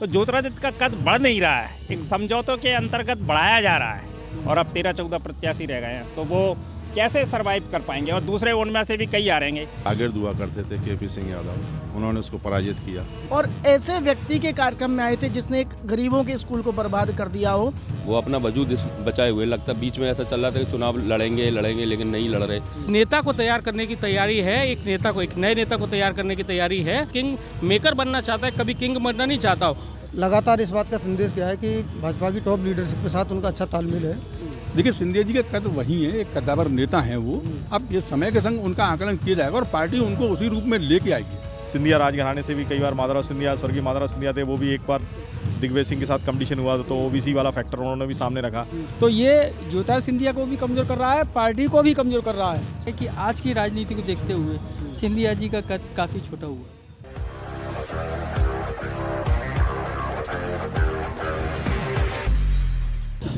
तो ज्योतिरादित्य का कद बढ़ नहीं रहा है, एक समझौतों के अंतर्गत बढ़ाया जा रहा है और अब 13-14 प्रत्याशी रह गए हैं, तो वो कैसे सरवाइव कर पाएंगे। और दूसरे उनमें से भी कई आ रहेंगे। आगे दुआ करते थे केपी सिंह यादव, उन्होंने उसको पराजित किया। और ऐसे व्यक्ति के कार्यक्रम में आए थे जिसने एक गरीबों के स्कूल को बर्बाद कर दिया हो। वो अपना वजूद बचाए हुए, लगता बीच में ऐसा चल रहा था कि चुनाव लड़ेंगे लेकिन नहीं लड़ रहे। नेता को तैयार करने की तैयारी है, एक नए नेता को तैयार करने की तैयारी है। किंग मेकर बनना चाहता है, कभी किंग बनना नहीं चाहता हो। लगातार इस बात का संदेश गया है कि भाजपा की टॉप लीडरशिप के साथ उनका अच्छा तालमेल है। देखिए, सिंधिया जी का कद वही है, एक कद्दावर नेता हैं वो। अब ये समय के संग उनका आकलन किया जाएगा और पार्टी उनको उसी रूप में लेके आएगी। सिंधिया राजघराने से भी कई बार माधवराव सिंधिया, स्वर्गीय माधवराव सिंधिया थे, वो भी एक बार दिग्विजय सिंह के साथ कंपटीशन हुआ तो ओबीसी वाला फैक्टर उन्होंने भी सामने रखा। तो ये ज्योतिरादित्य सिंधिया को भी कमजोर कर रहा है, पार्टी को भी कमजोर कर रहा है कि आज की राजनीति को देखते हुए सिंधिया जी का कद काफ़ी छोटा हुआ।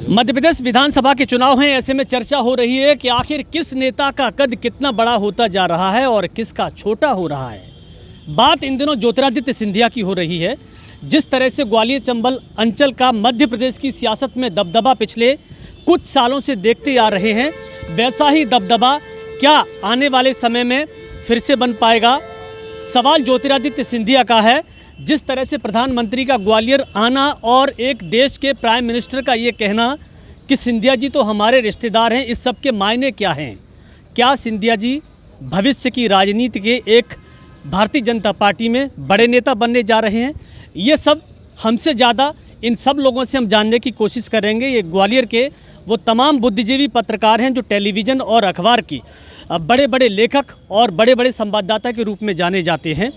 मध्य प्रदेश विधानसभा के चुनाव हैं, ऐसे में चर्चा हो रही है कि आखिर किस नेता का कद कितना बड़ा होता जा रहा है और किसका छोटा हो रहा है। बात इन दिनों ज्योतिरादित्य सिंधिया की हो रही है। जिस तरह से ग्वालियर चंबल अंचल का मध्य प्रदेश की सियासत में दबदबा पिछले कुछ सालों से देखते आ रहे हैं, वैसा ही दबदबा क्या आने वाले समय में फिर से बन पाएगा। सवाल ज्योतिरादित्य सिंधिया का है। जिस तरह से प्रधानमंत्री का ग्वालियर आना और एक देश के प्राइम मिनिस्टर का ये कहना कि सिंधिया जी तो हमारे रिश्तेदार हैं, इस सब के मायने क्या हैं। क्या सिंधिया जी भविष्य की राजनीति के एक भारतीय जनता पार्टी में बड़े नेता बनने जा रहे हैं। ये सब हमसे ज़्यादा इन सब लोगों से हम जानने की कोशिश करेंगे। ये ग्वालियर के वो तमाम बुद्धिजीवी पत्रकार हैं जो टेलीविज़न और अखबार की बड़े बड़े लेखक और बड़े बड़े संवाददाता के रूप में जाने जाते हैं।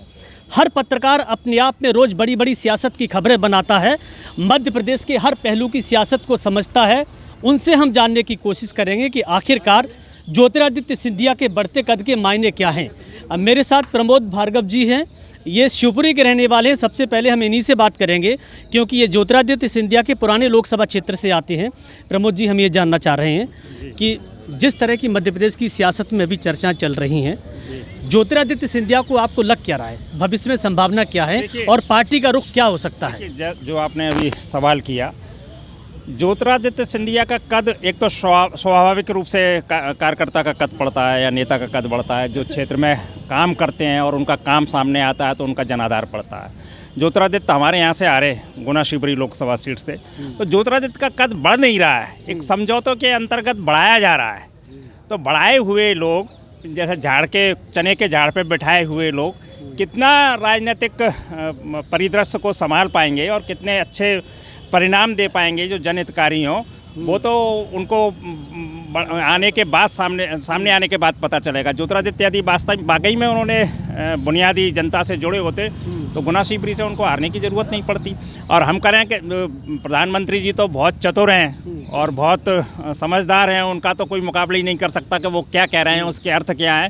हर पत्रकार अपने आप में रोज़ बड़ी बड़ी सियासत की खबरें बनाता है, मध्य प्रदेश के हर पहलू की सियासत को समझता है। उनसे हम जानने की कोशिश करेंगे कि आखिरकार ज्योतिरादित्य सिंधिया के बढ़ते कद के मायने क्या हैं। अब मेरे साथ प्रमोद भार्गव जी हैं, ये शिवपुरी के रहने वाले हैं। सबसे पहले हम इन्हीं से बात करेंगे क्योंकि ये ज्योतिरादित्य सिंधिया के पुराने लोकसभा क्षेत्र से आते हैं। प्रमोद जी, हम ये जानना चाह रहे हैं कि जिस तरह की मध्य प्रदेश की सियासत में अभी चर्चाएं चल रही हैं, ज्योतिरादित्य सिंधिया को आपको लग क्या रहा है, भविष्य में संभावना क्या है और पार्टी का रुख क्या हो सकता है। जो आपने अभी सवाल किया, ज्योतिरादित्य सिंधिया का कद एक तो स्वाभाविक रूप से कार्यकर्ता का कद पड़ता है या नेता का कद बढ़ता है। जो क्षेत्र में काम करते हैं और उनका काम सामने आता है तो उनका जनाधार पड़ता है। ज्योतिरादित्य हमारे यहाँ से आ रहे गुना शिवपुरी लोकसभा सीट से, तो ज्योतिरादित्य का कद बढ़ नहीं रहा है, एक समझौतों के अंतर्गत बढ़ाया जा रहा है। तो बढ़ाए हुए लोग जैसे झाड़ के चने के झाड़ पे बैठाए हुए लोग कितना राजनीतिक परिदृश्य को संभाल पाएंगे और कितने अच्छे परिणाम दे पाएंगे जो जनहितकारी हों, वो तो उनको आने के बाद सामने आने के बाद पता चलेगा। ज्योतिरादित्य यदि वाकई में उन्होंने बुनियादी जनता से जुड़े होते तो गुना शिवपुरी से उनको हारने की ज़रूरत नहीं पड़ती। और हम करें कि प्रधानमंत्री जी तो बहुत चतुर हैं और बहुत समझदार हैं, उनका तो कोई मुकाबला ही नहीं कर सकता कि वो क्या कह रहे हैं, उसके अर्थ क्या है,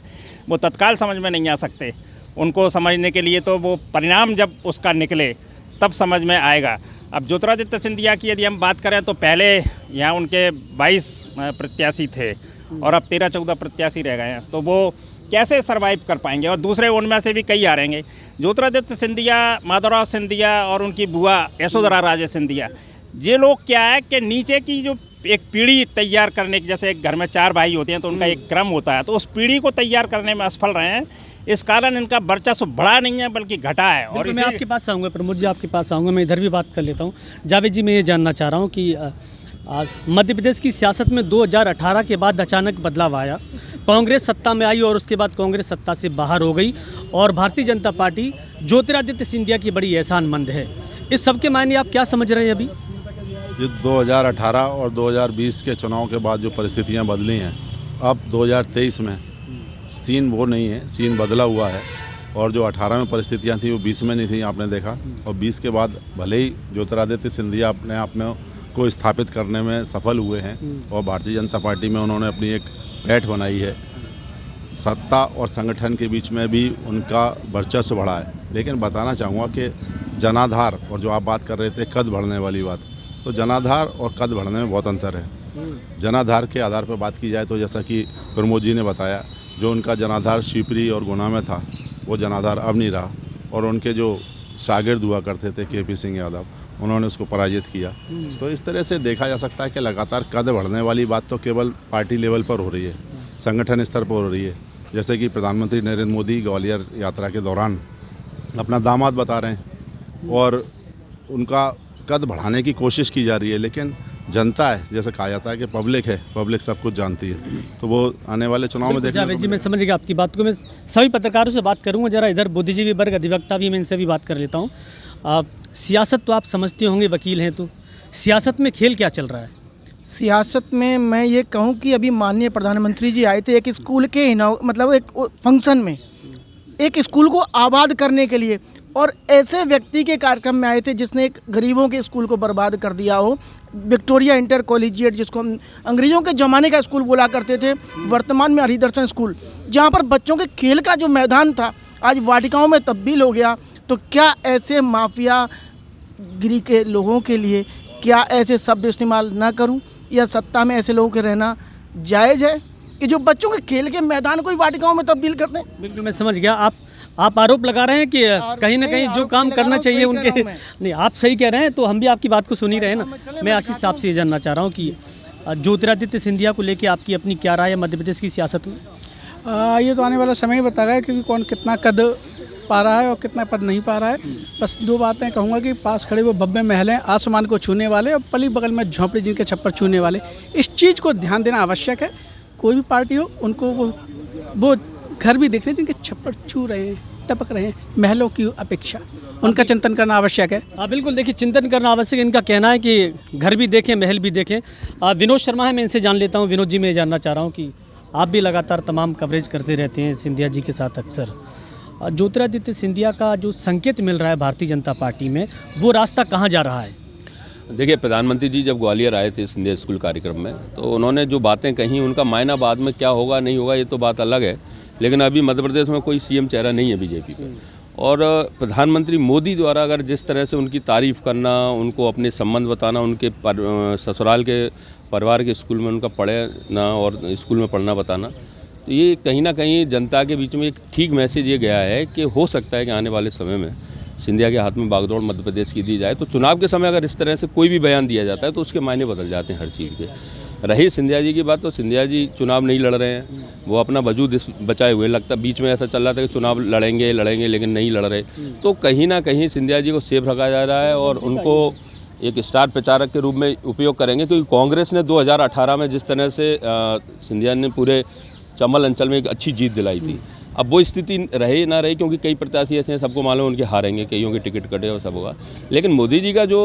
वो तत्काल समझ में नहीं आ सकते। उनको समझने के लिए तो वो परिणाम जब उसका निकले तब समझ में आएगा। अब ज्योतिरादित्य सिंधिया की यदि हम बात करें तो पहले यहाँ उनके 22 प्रत्याशी थे और अब 13-14 प्रत्याशी रह गए हैं, तो वो कैसे सरवाइव कर पाएंगे। और दूसरे उनमें से भी कई आ रहेंगे। ज्योतिरादित्य सिंधिया, माधवराव सिंधिया और उनकी बुआ यशोधरा राजे सिंधिया, ये लोग क्या है कि नीचे की जो एक पीढ़ी तैयार करने की, जैसे एक घर में 4 भाई होते हैं तो उनका एक क्रम होता है, तो उस पीढ़ी को तैयार करने में असफल रहे हैं। इस कारण इनका वर्चस्व बढ़ा नहीं है बल्कि घटा है। और मैं आपके पास आऊँगा, प्रमोद जी आपके पास आऊँगा, मैं इधर भी बात कर लेता हूँ। जावेद जी, मैं ये जानना चाह रहा हूँ कि मध्य प्रदेश की सियासत में 2018 के बाद अचानक बदलाव आया, कांग्रेस सत्ता में आई और उसके बाद कांग्रेस सत्ता से बाहर हो गई और भारतीय जनता पार्टी ज्योतिरादित्य सिंधिया की बड़ी एहसानमंद है। इस सब के मायने आप क्या समझ रहे हैं अभी? ये 2018 और 2020 के चुनाव के बाद जो परिस्थितियां बदली हैं, अब 2023 में सीन वो नहीं है, सीन बदला हुआ है। और जो 18 में परिस्थितियां थी वो 20 में नहीं थी, आपने देखा। और 20 के बाद भले ही ज्योतिरादित्य सिंधिया अपने आप में को स्थापित करने में सफल हुए हैं और भारतीय जनता पार्टी में उन्होंने अपनी एक बैठ बनाई है, सत्ता और संगठन के बीच में भी उनका वर्चस्व बढ़ा है। लेकिन बताना चाहूँगा कि जनाधार, और जो आप बात कर रहे थे कद बढ़ने वाली बात, तो जनाधार और कद बढ़ने में बहुत अंतर है। जनाधार के आधार पर बात की जाए तो जैसा कि प्रमोद जी ने बताया, जो उनका जनाधार शिवपुरी और गुना में था वो जनाधार अब नहीं रहा और उनके जो शागिर्द हुआ करते थे KP सिंह यादव, उन्होंने उसको पराजित किया। तो इस तरह से देखा जा सकता है कि लगातार कद बढ़ने वाली बात तो केवल पार्टी लेवल पर हो रही है, संगठन स्तर पर हो रही है। जैसे कि प्रधानमंत्री नरेंद्र मोदी ग्वालियर यात्रा के दौरान अपना दामाद बता रहे हैं और उनका कद बढ़ाने की कोशिश की जा रही है, लेकिन जनता है, जैसे कहा जाता है कि पब्लिक है, पब्लिक सब कुछ जानती है, तो वो आने वाले चुनाव में देखने जावेद जी, मैं समझ गया आपकी बात को। मैं सभी पत्रकारों से बात करूंगा, जरा इधर बुद्धिजीवी वर्ग अधिवक्ता भी, मैं इनसे भी बात कर लेता हूँ। सियासत तो आप समझते होंगे, वकील हैं, तो सियासत में खेल क्या चल रहा है? सियासत में मैं ये कहूँ कि अभी माननीय प्रधानमंत्री जी आए थे एक स्कूल के मतलब एक फंक्शन में, एक स्कूल को आबाद करने के लिए, और ऐसे व्यक्ति के कार्यक्रम में आए थे जिसने एक गरीबों के स्कूल को बर्बाद कर दिया हो। विक्टोरिया इंटर कॉलेजिएट, जिसको हम अंग्रेज़ों के ज़माने का स्कूल बोला करते थे, वर्तमान में हरिदर्शन स्कूल, जहाँ पर बच्चों के खेल का जो मैदान था आज वाटिकाओं में तब्दील हो गया। तो क्या ऐसे माफिया गिरी के लोगों के लिए क्या ऐसे शब्द इस्तेमाल ना करूं, या सत्ता में ऐसे लोगों के रहना जायज़ है कि जो बच्चों के खेल के मैदान को ही वाटिकाओं में तब्दील कर दें? बिल्कुल, मैं समझ गया। आप आरोप लगा रहे हैं कि कहीं ना कहीं जो काम करना चाहिए उनके नहीं, आप सही कह रहे हैं, तो हम भी आपकी बात को सुन ही रहे हैं ना। मैं आशीष साहब से ये जानना चाह रहा हूँ कि ज्योतिरादित्य सिंधिया को लेकर आपकी अपनी क्या राय है मध्य प्रदेश की सियासत में? ये तो आने वाला समय ही बताएगा, क्योंकि कौन कितना कद पा रहा है और कितना पद नहीं पा रहा है। बस दो बातें कहूँगा कि पास खड़े वो भव्य महल हैं, आसमान को छूने वाले, और पली बगल में झोंपड़ी जिनके छप्पर छूने वाले। इस चीज़ को ध्यान देना आवश्यक है। कोई भी पार्टी हो, उनको वो घर भी देख रहे जिनके छप्पर छू रहे हैं, टपक रहे हैं, महलों की अपेक्षा उनका चिंतन करना आवश्यक है। हाँ बिल्कुल, देखिए चिंतन करना आवश्यक है। इनका कहना है कि घर भी देखें, महल भी देखें। विनोद शर्मा है, मैं इनसे जान लेता हूँ। विनोद जी, मैं जानना चाह रहा हूँ कि आप भी लगातार तमाम कवरेज करते रहते हैं सिंधिया जी के साथ अक्सर। ज्योतिरादित्य सिंधिया का जो संकेत मिल रहा है भारतीय जनता पार्टी में, वो रास्ता कहाँ जा रहा है? देखिए, प्रधानमंत्री जी जब ग्वालियर आए थे सिंधिया स्कूल कार्यक्रम में, तो उन्होंने जो बातें कही, उनका मायना बाद में क्या होगा नहीं होगा ये तो बात अलग है, लेकिन अभी मध्य प्रदेश में कोई CM चेहरा नहीं है बीजेपी का। और प्रधानमंत्री मोदी द्वारा अगर जिस तरह से उनकी तारीफ़ करना, उनको अपने संबंध बताना, उनके ससुराल के परिवार के स्कूल में उनका पढ़ना और स्कूल में पढ़ना बताना, तो ये कहीं ना कहीं जनता के बीच में एक ठीक मैसेज ये गया है कि हो सकता है कि आने वाले समय में सिंधिया के हाथ में बागडोर मध्य प्रदेश की दी जाए। तो चुनाव के समय अगर इस तरह से कोई भी बयान दिया जाता है तो उसके मायने बदल जाते हैं हर चीज़ के। रही सिंधिया जी की बात, तो सिंधिया जी चुनाव नहीं लड़ रहे हैं, वो अपना वजूद बचाए हुए। लगता बीच में ऐसा चल रहा था कि चुनाव लड़ेंगे लेकिन नहीं लड़ रहे। तो कहीं ना कहीं सिंधिया जी को सेफ रखा जा रहा है और उनको एक स्टार प्रचारक के रूप में उपयोग करेंगे, क्योंकि कांग्रेस ने 2018 में जिस तरह से सिंधिया ने पूरे चंबल अंचल में एक अच्छी जीत दिलाई थी, अब वो स्थिति रहे ना रही, क्योंकि कई प्रत्याशी ऐसे हैं, सबको मालूम उनके हारेंगे, कईयों के टिकट कटे और सब होगा। लेकिन मोदी जी का जो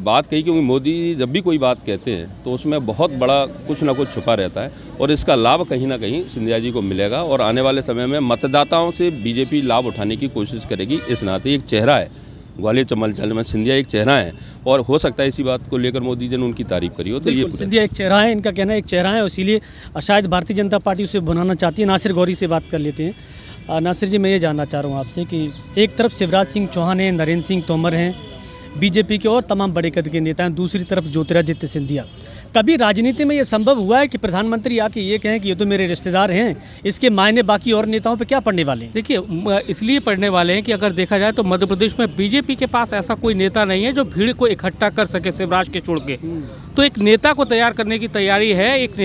बात कही, क्योंकि मोदी जब भी कोई बात कहते हैं तो उसमें बहुत बड़ा कुछ ना कुछ छुपा रहता है, और इसका लाभ कहीं ना कहीं सिंधिया जी को मिलेगा। और आने वाले समय में मतदाताओं से बीजेपी लाभ उठाने की कोशिश करेगी। इस नाते एक चेहरा है ग्वालियर चंबल अंचल में, सिंधिया एक चेहरा है, और हो सकता है इसी बात को लेकर मोदी जी ने उनकी तारीफ करी हो। तो ये सिंधिया एक चेहरा है, इनका कहना है एक चेहरा है, इसीलिए शायद भारतीय जनता पार्टी उसे भुनाना चाहती है। नासिर गौरी से बात कर लेते हैं। नासिर जी, मैं ये जानना चाह रहा हूँ आपसे कि एक तरफ शिवराज सिंह चौहान हैं, नरेंद्र सिंह तोमर हैं, बीजेपी के और तमाम बड़े कद के नेता हैं, दूसरी तरफ ज्योतिरादित्य सिंधिया। कभी राजनीति में ये संभव हुआ है कि प्रधानमंत्री आके ये कहें कि ये तो मेरे रिश्तेदार हैं, इसके मायने बाकी और नेताओं पे क्या पड़ने वाले हैं? देखिए, इसलिए पड़ने वाले हैं कि अगर देखा जाए तो मध्य प्रदेश में बीजेपी के पास ऐसा कोई नेता नहीं है जो भीड़ को इकट्ठा कर सके शिवराज के छोड़ के। तो एक नेता को तैयार करने की तैयारी है, एक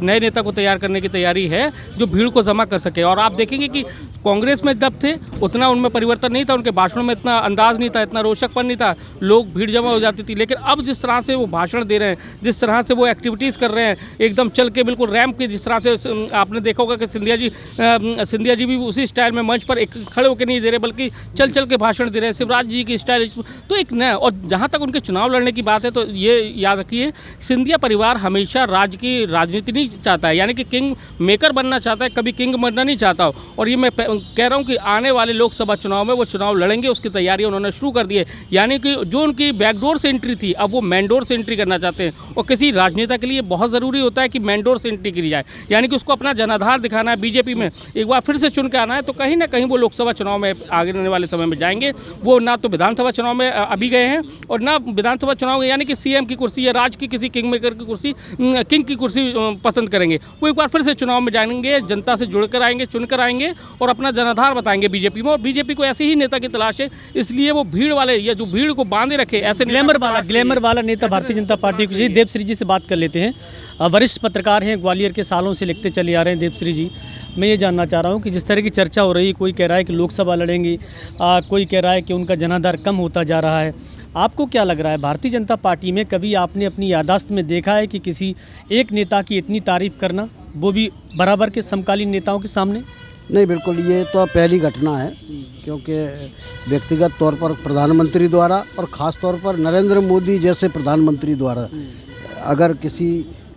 नए नेता को तैयार करने की तैयारी है जो भीड़ को जमा कर सके। और आप देखेंगे कि कांग्रेस में जब थे उतना उनमें परिवर्तन नहीं था, उनके भाषणों में इतना अंदाज नहीं था, इतना रोचकपन नहीं था, लोग भीड़ जमा हो जाती थी। लेकिन अब जिस तरह से वो भाषण दे रहे हैं, जिस तरह से वो एक्टिविटीज़ कर रहे हैं, एकदम चल के बिल्कुल रैंप के, जिस तरह से आपने देखा होगा कि सिंधिया जी भी उसी स्टाइल में मंच पर एक खड़े होकर नहीं दे रहे, बल्कि चल चल के भाषण दे रहे हैं, शिवराज जी की स्टाइल। तो एक नया, और जहाँ तक उनके चुनाव लड़ने की बात है तो ये याद रखिए, सिंधिया परिवार हमेशा राज्य की राजनीति नहीं चाहता है, यानी कि किंग मेकर बनना चाहता है, कभी किंग बनना नहीं चाहता हो। और ये मैं कह रहा हूँ कि आने वाले लोकसभा चुनाव में वो चुनाव लड़ेंगे, उसकी तैयारी उन्होंने शुरू कर दी है। यानी कि जो उनकी बैकडोर से एंट्री थी, अब वो मेन डोर से एंट्री करना चाहते हैं। और किसी राजनेता के लिए बहुत ज़रूरी होता है कि मेन डोर से एंट्री की जाए, यानी कि उसको अपना जनाधार दिखाना है, बीजेपी में एक बार फिर से चुन के आना है। तो कहीं ना कहीं वो लोकसभा चुनाव में आने वाले समय में जाएंगे। वो ना तो विधानसभा चुनाव में अभी गए हैं और ना विधानसभा चुनाव, यानी कि CM की कुर्सी या राज की किसी किंग मेकर की कुर्सी, किंग की कुर्सी पसंद करेंगे। वो एक बार फिर से चुनाव में जाएंगे, जनता से जुड़कर आएंगे, चुनकर आएंगे और अपना जनाधार बताएंगे बीजेपी में। और बीजेपी को ऐसे ही नेता की तलाश है, इसलिए वो भीड़ वाले या जो भीड़ को बांधे रखे ऐसे ग्लैमर वाला नेता भारतीय जनता पार्टी को। देवश्री जी से बात कर लेते हैं, वरिष्ठ पत्रकार हैं, ग्वालियर के, सालों से लिखते चले आ रहे हैं। देवश्री जी, मैं ये जानना चाह रहा हूँ कि जिस तरह की चर्चा हो रही है, कोई कह रहा है कि लोकसभा लड़ेंगी, कोई कह रहा है कि उनका जनाधार कम होता जा रहा है, आपको क्या लग रहा है भारतीय जनता पार्टी में कभी आपने अपनी याददाश्त में देखा है कि किसी एक नेता की इतनी तारीफ करना, वो भी बराबर के समकालीन नेताओं के सामने? नहीं, बिल्कुल, ये तो पहली घटना है, क्योंकि व्यक्तिगत तौर पर प्रधानमंत्री द्वारा और ख़ास तौर पर नरेंद्र मोदी जैसे प्रधानमंत्री द्वारा अगर किसी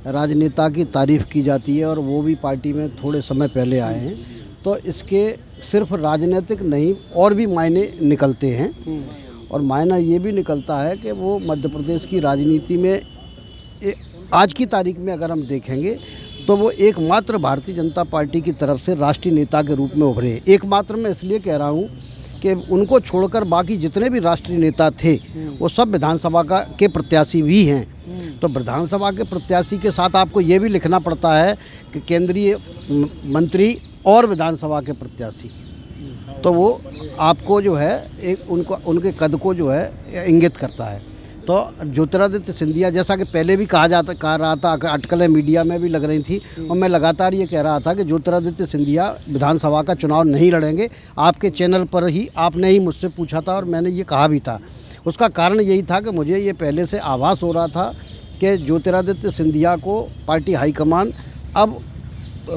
राजनेता की तारीफ़ की जाती है और वो भी पार्टी में थोड़े समय पहले आए हैं, तो इसके सिर्फ राजनीतिक नहीं और भी मायने निकलते हैं। और मायना ये भी निकलता है कि वो मध्य प्रदेश की राजनीति में आज की तारीख में अगर हम देखेंगे तो वो एकमात्र भारतीय जनता पार्टी की तरफ से राष्ट्रीय नेता के रूप में उभरे। एकमात्र मैं इसलिए कह रहा हूँ कि उनको छोड़कर बाकी जितने भी राष्ट्रीय नेता थे वो सब विधानसभा के प्रत्याशी भी हैं। तो विधानसभा के प्रत्याशी के साथ आपको ये भी लिखना पड़ता है कि केंद्रीय मंत्री और विधानसभा के प्रत्याशी, तो वो आपको जो है एक उनके कद को जो है इंगित करता है। तो ज्योतिरादित्य सिंधिया, जैसा कि पहले भी कहा रहा था, अटकलें मीडिया में भी लग रही थी और मैं लगातार ये कह रहा था कि ज्योतिरादित्य सिंधिया विधानसभा का चुनाव नहीं लड़ेंगे। आपके चैनल पर ही आपने ही मुझसे पूछा था और मैंने ये कहा भी था। उसका कारण यही था कि मुझे ये पहले से आभास हो रहा था कि ज्योतिरादित्य सिंधिया को पार्टी हाईकमान अब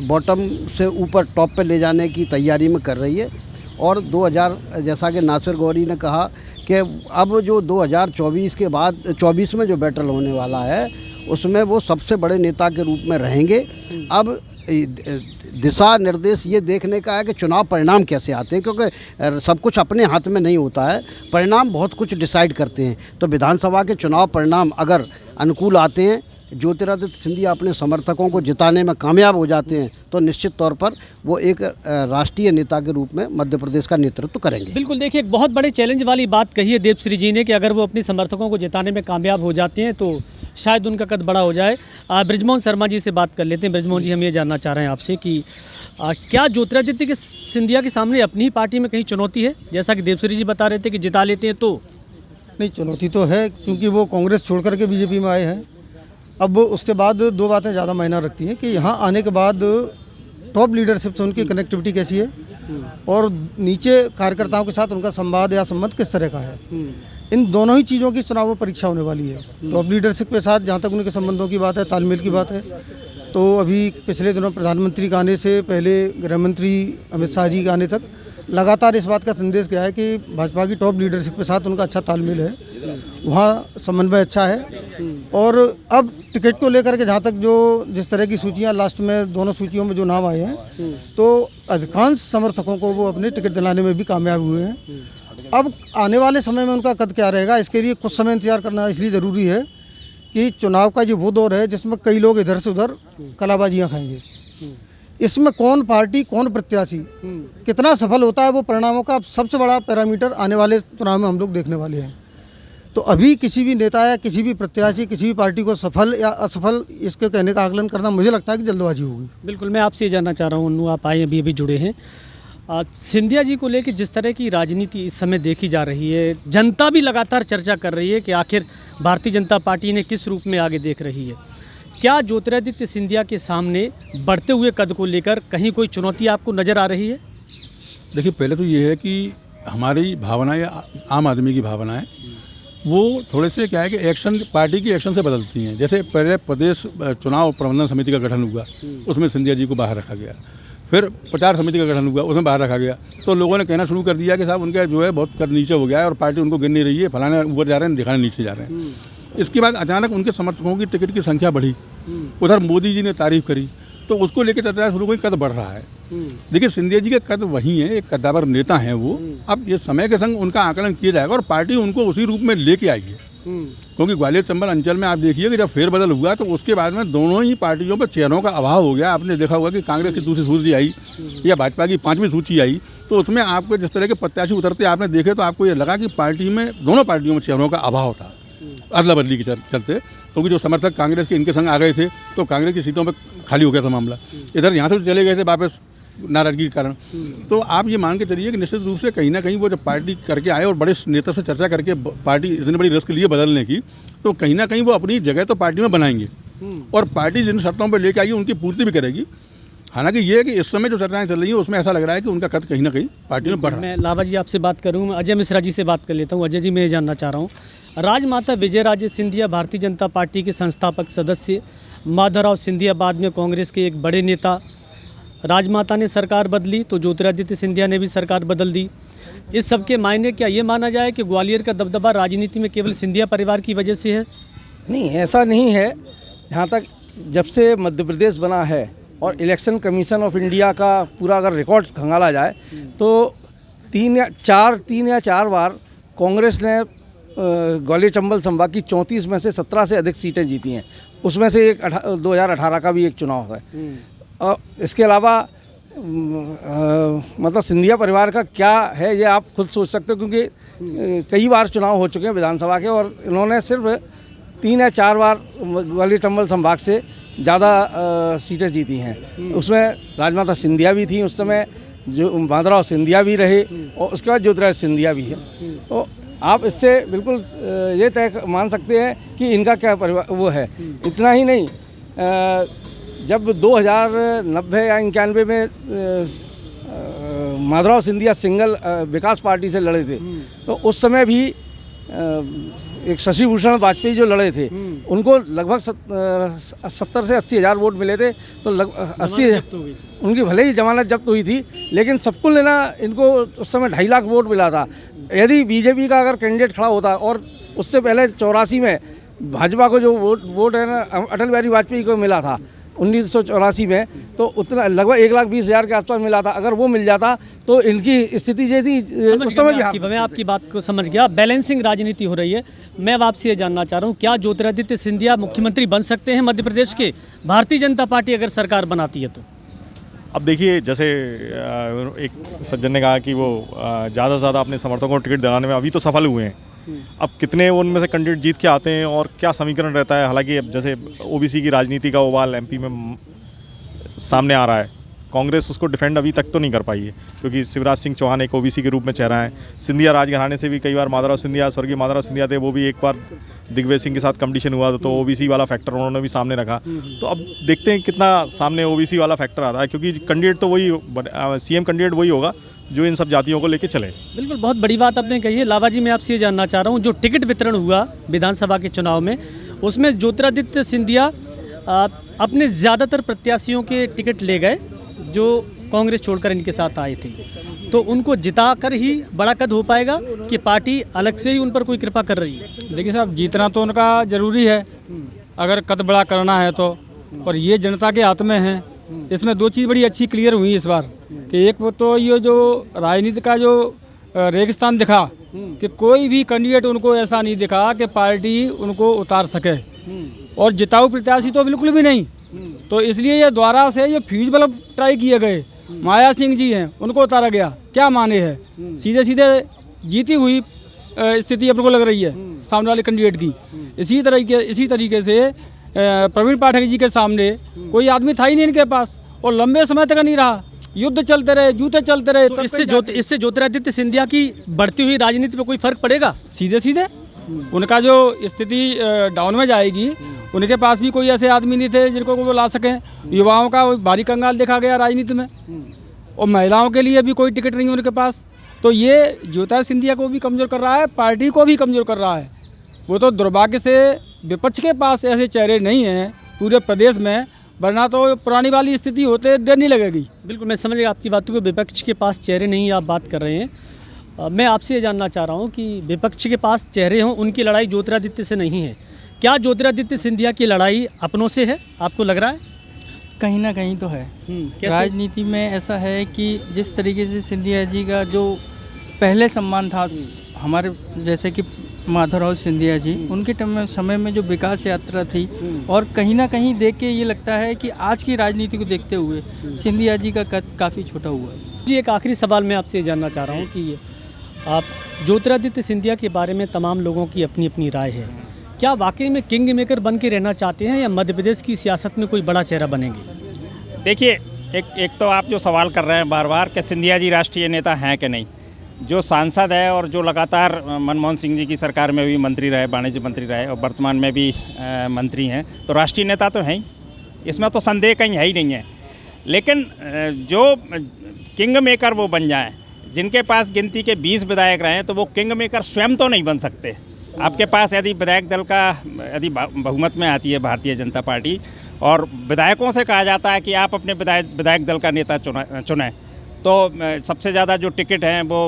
बॉटम से ऊपर टॉप पे ले जाने की तैयारी में कर रही है। और 2000, जैसा कि नासिर गौरी ने कहा कि अब जो 2024 के बाद 24 में जो बैटल होने वाला है उसमें वो सबसे बड़े नेता के रूप में रहेंगे। अब दिशा निर्देश ये देखने का है कि चुनाव परिणाम कैसे आते हैं, क्योंकि सब कुछ अपने हाथ में नहीं होता है, परिणाम बहुत कुछ डिसाइड करते हैं। तो विधानसभा के चुनाव परिणाम अगर अनुकूल आते हैं, ज्योतिरादित्य सिंधिया अपने समर्थकों को जिताने में कामयाब हो जाते हैं, तो निश्चित तौर पर वो एक राष्ट्रीय नेता के रूप में मध्य प्रदेश का नेतृत्व करेंगे। बिल्कुल, देखिए, एक बहुत बड़े चैलेंज वाली बात कही है देवश्री जी ने कि अगर वो अपने समर्थकों को जिताने में कामयाब हो जाते हैं तो शायद उनका कद बड़ा हो जाए। बृजमोहन शर्मा जी से बात कर लेते हैं। बृजमोहन जी, हम ये जानना चाह रहे हैं आपसे कि क्या ज्योतिरादित्य सिंधिया के सामने अपनी ही पार्टी में कहीं चुनौती है? जैसा कि देवश्री जी बता रहे थे कि जिता लेते हैं तो। नहीं, चुनौती तो है, क्योंकि वो कांग्रेस छोड़ करके बीजेपी में आए हैं। अब उसके बाद दो बातें ज़्यादा मायना रखती हैं कि यहाँ आने के बाद टॉप लीडरशिप से उनकी कनेक्टिविटी कैसी है और नीचे कार्यकर्ताओं के साथ उनका संवाद या संबंध किस तरह का है। इन दोनों ही चीज़ों की चुनाव में परीक्षा होने वाली है। टॉप लीडरशिप के साथ जहाँ तक उनके संबंधों की बात है, तालमेल की बात है, तो अभी पिछले दिनों प्रधानमंत्री के आने से पहले गृह मंत्री अमित शाह जी के आने तक लगातार इस बात का संदेश गया है कि भाजपा की टॉप लीडरशिप के साथ उनका अच्छा तालमेल है, वहाँ समन्वय अच्छा है। और अब टिकट को लेकर के जहाँ तक जो जिस तरह की सूचियाँ लास्ट में दोनों सूचियों में जो नाम आए हैं, तो अधिकांश समर्थकों को वो अपने टिकट दिलाने में भी कामयाब हुए हैं। अब आने वाले समय में उनका कद क्या रहेगा, इसके लिए कुछ समय इंतजार करना इसलिए ज़रूरी है कि चुनाव का जो वो दौर है जिसमें कई लोग इधर से उधर कलाबाजियाँ खाएंगे। इसमें कौन पार्टी, कौन प्रत्याशी कितना सफल होता है, वो परिणामों का सबसे बड़ा पैरामीटर आने वाले चुनाव में हम लोग देखने वाले हैं। तो अभी किसी भी नेता या किसी भी प्रत्याशी, किसी भी पार्टी को सफल या असफल इसके कहने का आकलन करना मुझे लगता है कि जल्दबाजी होगी। बिल्कुल, मैं आपसे ये जानना चाह रहा हूँ, अन्नू आप आए अभी जुड़े हैं, सिंधिया जी को लेकर जिस तरह की राजनीति इस समय देखी जा रही है, जनता भी लगातार चर्चा कर रही है कि आखिर भारतीय जनता पार्टी ने किस रूप में आगे देख रही है। क्या ज्योतिरादित्य सिंधिया के सामने बढ़ते हुए कद को लेकर कहीं कोई चुनौती आपको नज़र आ रही है? देखिए, पहले तो ये है कि हमारी भावनाएं, आम आदमी की भावनाएं, वो थोड़े से क्या है कि एक्शन, पार्टी की एक्शन से बदलती हैं। जैसे पहले प्रदेश चुनाव प्रबंधन समिति का गठन हुआ, उसमें सिंधिया जी को बाहर रखा गया। फिर प्रचार समिति का गठन हुआ, उसमें बाहर रखा गया। तो लोगों ने कहना शुरू कर दिया कि साहब उनका जो है बहुत कद नीचे हो गया है और पार्टी उनको गिन नहीं रही है, फलाने ऊपर जा रहे हैं, दिखाने नीचे जा रहे हैं। इसके बाद अचानक उनके समर्थकों की टिकट की संख्या बढ़ी, उधर मोदी जी ने तारीफ करी, तो उसको लेकर चर्चा शुरू हुई, कद बढ़ रहा है। देखिए, सिंधिया जी के कद वही है, एक कद्दावर नेता हैं वो। अब ये समय के संग उनका आकलन किया जाएगा और पार्टी उनको उसी रूप में लेके आएगी। क्योंकि ग्वालियर चंबल अंचल में आप देखिए कि जब फेरबदल हुआ तो उसके बाद में दोनों ही पार्टियों पर चेहरों का अभाव हो गया। आपने देखा होगा कि कांग्रेस की दूसरी सूची आई या भाजपा की 5वीं सूची आई, तो उसमें आपको जिस तरह के प्रत्याशी उतरते आपने देखे तो आपको ये लगा कि पार्टी में, दोनों पार्टियों में चेहरों का अभाव था। अदला बदली के चलते, क्योंकि जो समर्थक कांग्रेस के इनके संग आ गए थे तो कांग्रेस की सीटों पर खाली हो गया था मामला, इधर यहाँ से चले गए थे वापस नाराजगी के कारण। तो आप ये मान के चलिए कि निश्चित रूप से कहीं ना कहीं वो जब पार्टी करके आए और बड़े नेता से चर्चा करके पार्टी इतनी बड़ी रिस्क लिए बदलने की, तो कहीं ना कहीं वो अपनी जगह तो पार्टी में बनाएंगे और पार्टी जिन शर्तों पर लेके आई उनकी पूर्ति भी करेगी। हालांकि ये है कि इस समय जो चर्चाएं चल रही हैं उसमें ऐसा लग रहा है कि उनका कद कहीं ना कहीं पार्टी में बढ़ रहा है। मैं लावा जी आपसे बात करूँ, अजय मिश्रा जी से बात कर लेता हूँ। अजय जी, मैं ये जानना चाह रहा हूँ, राजमाता विजयराजे सिंधिया भारतीय जनता पार्टी के संस्थापक सदस्य, माधवराव सिंधिया बाद में कांग्रेस के एक बड़े नेता, राजमाता ने सरकार बदली तो ज्योतिरादित्य सिंधिया ने भी सरकार बदल दी। इस सब के मायने क्या ये माना जाए कि ग्वालियर का दबदबा राजनीति में केवल सिंधिया परिवार की वजह से है? नहीं, ऐसा नहीं है। यहाँ तक जब से मध्य प्रदेश बना है और इलेक्शन कमीशन ऑफ इंडिया का पूरा अगर रिकॉर्ड खंगाला जाए तो 3 या 4 बार कांग्रेस ने ग्वालियर चंबल संभाग की 34 में से 17 से अधिक सीटें जीती हैं। उसमें से एक 2018 का भी एक चुनाव है। और इसके अलावा मतलब सिंधिया परिवार का क्या है ये आप खुद सोच सकते हो, क्योंकि कई बार चुनाव हो चुके हैं विधानसभा के और इन्होंने सिर्फ 3 या 4 बार ग्वालियर चंबल संभाग से ज़्यादा सीटें जीती हैं। उसमें राजमाता सिंधिया भी थी उस समय, जो माधवराव सिंधिया भी रहे और उसके बाद ज्योतिरादित्य सिंधिया भी है। तो आप इससे बिल्कुल ये तय मान सकते हैं कि इनका क्या परिवार वो है। इतना ही नहीं, जब 2090 या 91 में माधवराव सिंधिया सिंगल विकास पार्टी से लड़े थे तो उस समय भी एक शशि भूषण वाजपेयी जो लड़े थे उनको लगभग 70 से 80 हज़ार वोट मिले थे। तो 80 उनकी भले ही जमानत जब्त हुई थी, लेकिन सबको लेना इनको उस समय 2.5 लाख वोट मिला था। यदि बीजेपी का अगर कैंडिडेट खड़ा होता और उससे पहले 84 में भाजपा को जो वोट है ना अटल बिहारी वाजपेयी को मिला था 1984 में, तो उतना लगभग 1,20,000 के आसपास मिला था। अगर वो मिल जाता तो इनकी स्थिति ये थी उस समय भी। मैं आपकी बात को समझ गया। बैलेंसिंग राजनीति हो रही है। मैं अब आपसे ये जानना चाह रहा हूँ, क्या ज्योतिरादित्य सिंधिया मुख्यमंत्री बन सकते हैं मध्य प्रदेश के, भारतीय जनता पार्टी अगर सरकार बनाती है तो? अब देखिए, जैसे एक सज्जन ने कहा कि वो ज़्यादा से ज़्यादा अपने समर्थकों को टिकट दिलाने में अभी तो सफल हुए हैं। अब कितने उनमें से कैंडिडेट जीत के आते हैं और क्या समीकरण रहता है, हालांकि अब जैसे ओबीसी की राजनीति का उबाल एमपी में सामने आ रहा है, कांग्रेस उसको डिफेंड अभी तक तो नहीं कर पाई है क्योंकि शिवराज सिंह चौहान एक ओबीसी के रूप में चेहरा है। सिंधिया राजघराने से भी कई बार माधवराव सिंधिया, स्वर्गीय माधवराव सिंधिया थे, वो भी एक बार दिग्विजय सिंह के साथ कंपटीशन हुआ तो ओबीसी वाला फैक्टर उन्होंने भी सामने रखा। तो अब देखते हैं कितना सामने ओबीसी वाला फैक्टर आता है, क्योंकि कैंडिडेट तो वही सीएम कैंडिडेट वही होगा जो इन सब जातियों को लेके चले। बिल्कुल, बहुत बड़ी बात आपने कही है। लावा जी, मैं आपसे ये जानना चाह रहा हूँ, जो टिकट वितरण हुआ विधानसभा के चुनाव में उसमें ज्योतिरादित्य सिंधिया अपने ज़्यादातर प्रत्याशियों के टिकट ले गए जो कांग्रेस छोड़कर इनके साथ आए थे, तो उनको जिताकर ही बड़ा कद हो पाएगा कि पार्टी अलग से ही उन पर कोई कृपा कर रही है? देखिए साहब, जीतना तो उनका ज़रूरी है अगर कद बड़ा करना है तो, पर ये जनता के हाथ में है। इसमें 2 चीज़ बड़ी अच्छी क्लियर हुई इस बार कि एक वो तो ये जो राजनीति का जो रेगिस्तान दिखा कि कोई भी कैंडिडेट उनको ऐसा नहीं दिखा कि पार्टी उनको उतार सके, और जिताऊ प्रत्याशी तो बिल्कुल भी नहीं। तो इसलिए ये द्वारा से ये फ्यूज बल्ब ट्राई किए गए। माया सिंह जी हैं, उनको उतारा गया, क्या माने है? सीधे सीधे जीती हुई स्थिति अपने को लग रही है सामने वाले कैंडिडेट की। इसी तरीके से प्रवीण पाठक जी के सामने कोई आदमी था ही नहीं इनके पास और लंबे समय तक नहीं रहा। युद्ध चलते रहे, जूते चलते रहे। तो इससे ज्योतिरादित्य सिंधिया की बढ़ती हुई राजनीति पे कोई फर्क पड़ेगा? सीधे सीधे उनका जो स्थिति डाउन में जाएगी। उनके पास भी कोई ऐसे आदमी नहीं थे जिनको वो ला सकें। युवाओं का भारी कंगाल देखा गया राजनीति में, और महिलाओं के लिए भी कोई टिकट नहीं है उनके पास। तो ये ज्योतिरादित्य सिंधिया को भी कमज़ोर कर रहा है, पार्टी को भी कमज़ोर कर रहा है। वो तो दुर्भाग्य से विपक्ष के पास ऐसे चेहरे नहीं हैं पूरे प्रदेश में, वरना तो पुरानी वाली स्थिति होते देर नहीं लगेगी। बिल्कुल, मैं समझ गया आपकी बातों को। विपक्ष के पास चेहरे नहीं आप बात कर रहे हैं। मैं आपसे ये जानना चाह रहा हूँ कि विपक्ष के पास चेहरे हों, उनकी लड़ाई ज्योतिरादित्य से नहीं है। क्या ज्योतिरादित्य सिंधिया की लड़ाई अपनों से है, आपको लग रहा है? कहीं ना कहीं तो है। राजनीति में ऐसा है कि जिस तरीके से सिंधिया जी का जो पहले सम्मान था हमारे, जैसे कि माधवराव सिंधिया जी, उनके समय में जो विकास यात्रा थी, और कहीं ना कहीं देख के ये लगता है कि आज की राजनीति को देखते हुए सिंधिया जी का कद काफ़ी छोटा हुआ है। जी, एक आखिरी सवाल मैं आपसे जानना चाह रहा हूँ कि आप ज्योतिरादित्य सिंधिया के बारे में तमाम लोगों की अपनी अपनी राय है। क्या वाकई में किंग मेकर बन के रहना चाहते हैं या मध्य प्रदेश की सियासत में कोई बड़ा चेहरा बनेंगे? देखिए, एक तो आप जो सवाल कर रहे हैं बार बार कि सिंधिया जी राष्ट्रीय नेता हैं कि नहीं। जो सांसद है और जो लगातार मनमोहन सिंह जी की सरकार में भी मंत्री रहे, वाणिज्य मंत्री रहे और वर्तमान में भी मंत्री हैं, तो राष्ट्रीय नेता तो हैं ही, इसमें तो संदेह कहीं है ही नहीं है। लेकिन जो किंग मेकर वो बन जाएं, जिनके पास गिनती के 20 विधायक रहे हैं, तो वो किंग मेकर स्वयं तो नहीं बन सकते। आपके पास यदि विधायक दल का यदि बहुमत में आती है भारतीय जनता पार्टी और विधायकों से कहा जाता है कि आप अपने विधायक दल का नेता चुनें, तो सबसे ज़्यादा जो टिकट हैं वो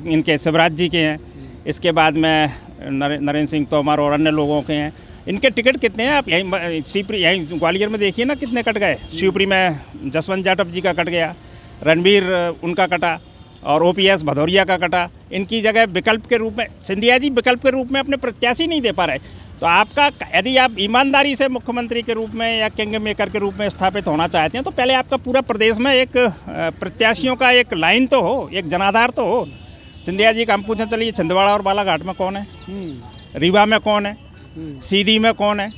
इनके शिवराज जी के हैं, इसके बाद में नरेंद्र सिंह तोमर और अन्य लोगों के हैं। इनके टिकट कितने हैं आप यहीं ग्वालियर में देखिए ना, कितने कट गए। शिवपुरी में जसवंत जाटव जी का कट गया, रणबीर उनका कटा और OPS भदौरिया का कटा। इनकी जगह विकल्प के रूप में सिंधिया जी विकल्प के रूप में अपने प्रत्याशी नहीं दे पा रहे। तो आपका यदि आप ईमानदारी से मुख्यमंत्री के रूप में या किंग मेकर के रूप में स्थापित होना चाहते हैं, तो पहले आपका पूरा प्रदेश में एक प्रत्याशियों का एक लाइन तो हो, एक जनाधार तो हो। सिंधिया जी का हम पूछें, चलिए छिंदवाड़ा और बालाघाट में कौन है, रीवा में कौन है, सीधी में कौन है,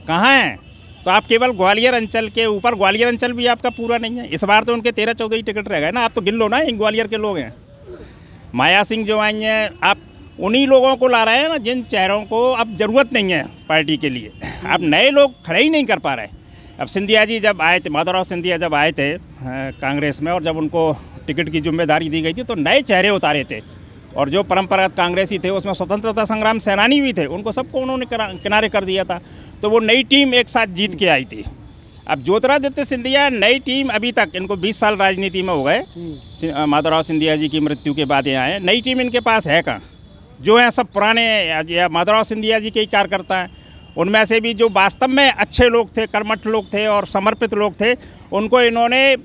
कहाँ हैं? तो आप केवल ग्वालियर अंचल के ऊपर, ग्वालियर अंचल भी आपका पूरा नहीं है। इस बार तो उनके 13-14 ही टिकट रह गए ना, आप तो गिन लो ना, इन ग्वालियर के लोग हैं। माया सिंह जो आई हैं, आप उन्हीं लोगों को ला रहे हैं ना जिन चेहरों को अब ज़रूरत नहीं है पार्टी के लिए। आप नए लोग खड़े ही नहीं कर पा रहे। अब सिंधिया जी जब आए थे, माधवराव सिंधिया जब आए थे कांग्रेस में, और जब उनको टिकट की जिम्मेदारी दी गई थी, तो नए चेहरे उतारे थे। और जो परंपरागत कांग्रेसी थे, उसमें स्वतंत्रता संग्राम सेनानी भी थे, उनको सबको उन्होंने किनारे कर दिया था। तो वो नई टीम एक साथ जीत के आई थी। अब ज्योतिरादित्य सिंधिया नई टीम, अभी तक इनको 20 साल राजनीति में हो गए, माधवराव सिंधिया जी की मृत्यु के बाद यहाँ आए। नई टीम इनके पास है कहाँ? जो हैं सब पुराने या माधवराव सिंधिया जी के ही कार्यकर्ता हैं। उनमें से भी जो वास्तव में अच्छे लोग थे, कर्मठ लोग थे और समर्पित लोग थे, उनको इन्होंने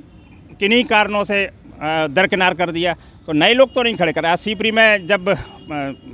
किन्हीं कारणों से दरकिनार कर दिया। तो नए लोग तो नहीं खड़े कर। आज सीपरी में जब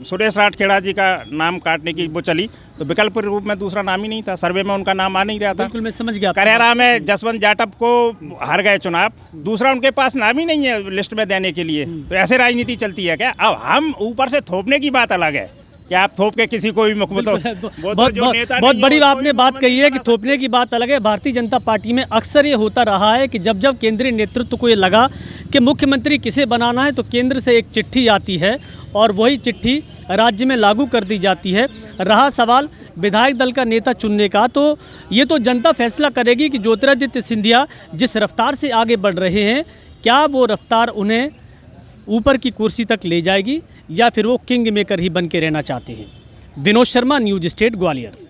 सुरेश राठखेड़ा जी का नाम काटने की वो चली, तो विकल्प के रूप में दूसरा नाम ही नहीं था, सर्वे में उनका नाम आ नहीं रहा था। बिल्कुल, मैं समझ गया। करेरा में जसवंत जाटव को हार गए चुनाव, दूसरा उनके पास नाम ही नहीं है लिस्ट में देने के लिए। तो ऐसे राजनीति चलती है क्या? अब हम ऊपर से थोपने की बात अलग है कि आप थोप के किसी को भी बहुत बड़ी आपने बात कही है कि थोपने की बात अलग है। भारतीय जनता पार्टी में अक्सर ये होता रहा है कि जब जब केंद्रीय नेतृत्व को ये लगा कि मुख्यमंत्री किसे बनाना है, तो केंद्र से एक चिट्ठी आती है और वही चिट्ठी राज्य में लागू कर दी जाती है। रहा सवाल विधायक दल का नेता चुनने का, तो ये तो जनता फैसला करेगी कि ज्योतिरादित्य सिंधिया जिस रफ्तार से आगे बढ़ रहे हैं, क्या वो रफ्तार उन्हें ऊपर की कुर्सी तक ले जाएगी या फिर वो किंग मेकर ही बन के रहना चाहते हैं। Vinod Sharma, news state, Gwalior.